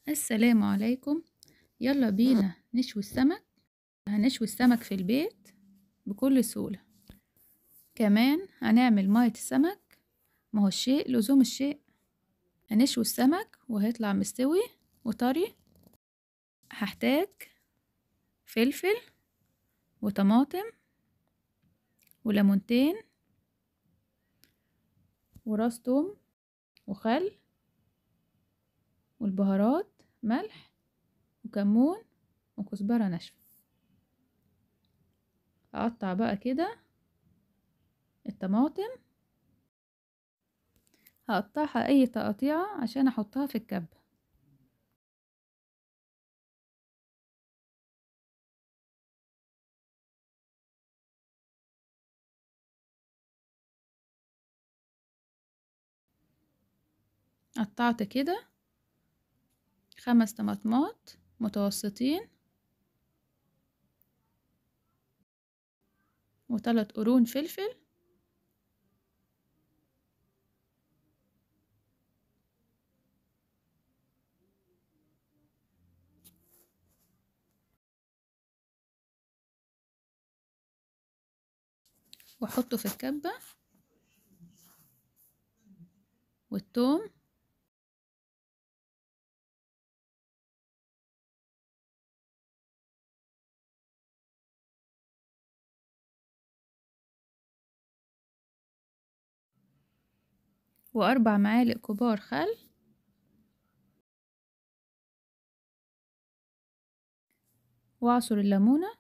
السلام عليكم. يلا بينا نشوي السمك. هنشوي السمك في البيت بكل سهولة. كمان هنعمل مية السمك، ما هو الشيء لزوم الشيء. هنشوي السمك وهيطلع مستوي وطري. هحتاج فلفل وطماطم وليمونتين وراس توم وخل والبهارات ملح وكمون وكزبرة ناشفة. اقطع بقى كده الطماطم، هقطعها اي تقطيعة عشان احطها في الكبة. قطعت كده 5 طماطمات متوسطين و3 قرون فلفل واحطه في الكبة، والثوم و4 معالق كبار خل واعصر الليمونة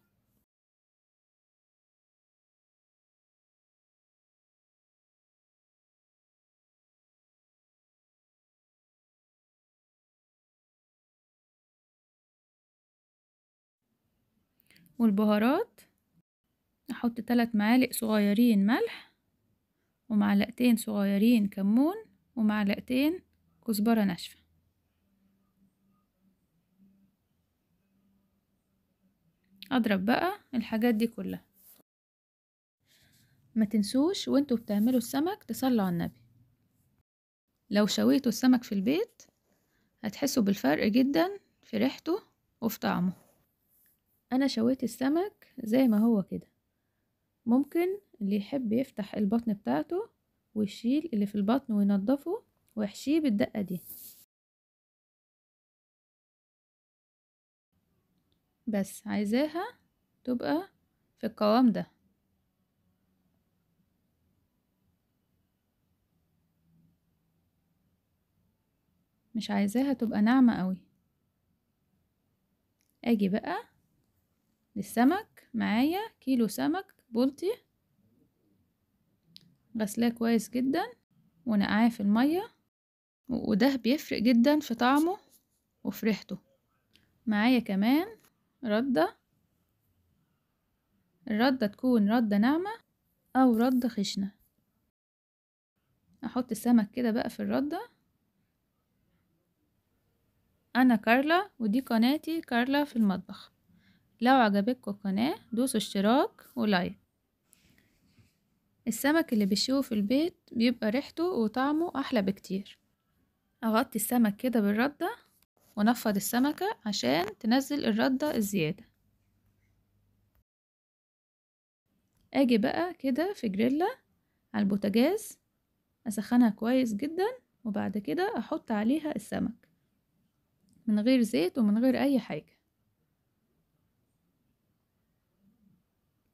والبهارات. احط 3 معالق صغيرين ملح ومعلقتين صغيرين كمون ومعلقتين كزبرة ناشفة. اضرب بقى الحاجات دي كلها. ما تنسوش وانتوا بتعملوا السمك تصلوا على النبي. لو شويتوا السمك في البيت هتحسوا بالفرق جدا في ريحته وفي طعمه. انا شويت السمك زي ما هو كده. ممكن اللي يحب يفتح البطن بتاعته ويشيل اللي في البطن وينضفه ويحشيه بالدقة دي. بس عايزاها تبقى في القوام ده، مش عايزاها تبقى ناعمة قوي. اجي بقى للسمك. معايا كيلو سمك بلطي غسلاه كويس جدا ونقعاه في المية، وده بيفرق جدا في طعمه وفي ريحته. معايا كمان ردة. الردة تكون ردة ناعمة او ردة خشنة. احط السمك كده بقى في الردة. انا كارلا ودي قناتي كارلا في المطبخ. لو عجبتكم القناة دوسوا اشتراك ولايك. السمك اللي بيشوه في البيت بيبقى ريحته وطعمه احلى بكتير. اغطي السمك كده بالردة ونفض السمكة عشان تنزل الردة الزيادة. اجي بقى كده في جريلا على البوتاجاز، اسخنها كويس جدا وبعد كده احط عليها السمك من غير زيت ومن غير اي حاجة،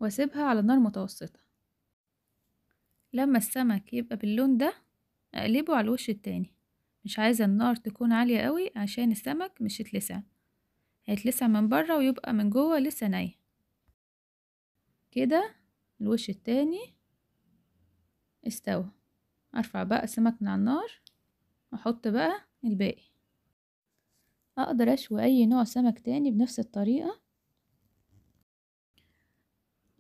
واسيبها على نار متوسطة. لما السمك يبقى باللون ده اقلبه على الوش التاني. مش عايزة النار تكون عالية قوي عشان السمك مش يتلسع، هيتلسع من بره ويبقى من جوه لسه ني. كده الوش التاني استوى. ارفع بقى السمك من على النار واحط بقى الباقي. اقدر اشوي اي نوع سمك تاني بنفس الطريقة.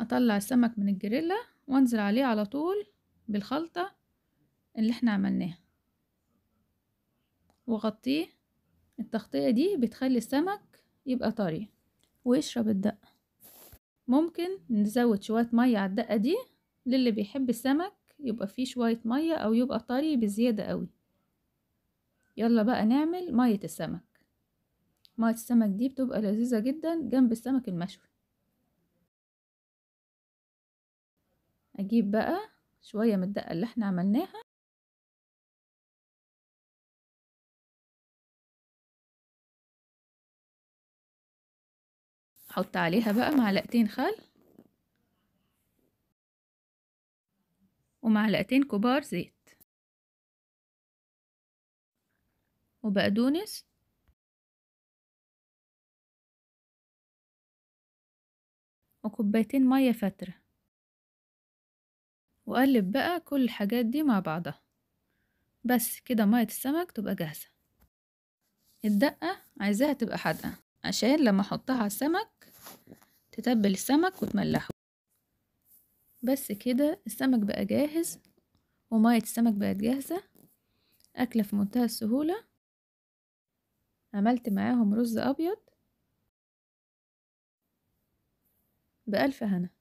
اطلع السمك من الجريلا وانزل عليه على طول بالخلطة اللي احنا عملناها واغطيه. التغطية دي بتخلي السمك يبقى طري ويشرب الدقة. ممكن نزود شوية مية على الدقة دي للي بيحب السمك يبقى فيه شوية مية او يبقى طري بزيادة قوي. يلا بقى نعمل مية السمك. مية السمك دي بتبقى لذيذة جدا جنب السمك المشوي. اجيب بقى شوية من الدقة اللي احنا عملناها، احط عليها بقى معلقتين خل ومعلقتين كبار زيت وبقدونس وكوبايتين مية فترة، وقلب بقى كل الحاجات دي مع بعضها. بس كده مية السمك تبقى جاهزة. الدقة عايزاها تبقى حادقة عشان لما احطها على السمك تتبل السمك وتملحه. بس كده السمك بقى جاهز ومية السمك بقت جاهزة. أكلة في منتهى السهولة. عملت معاهم رز أبيض بألف هنا.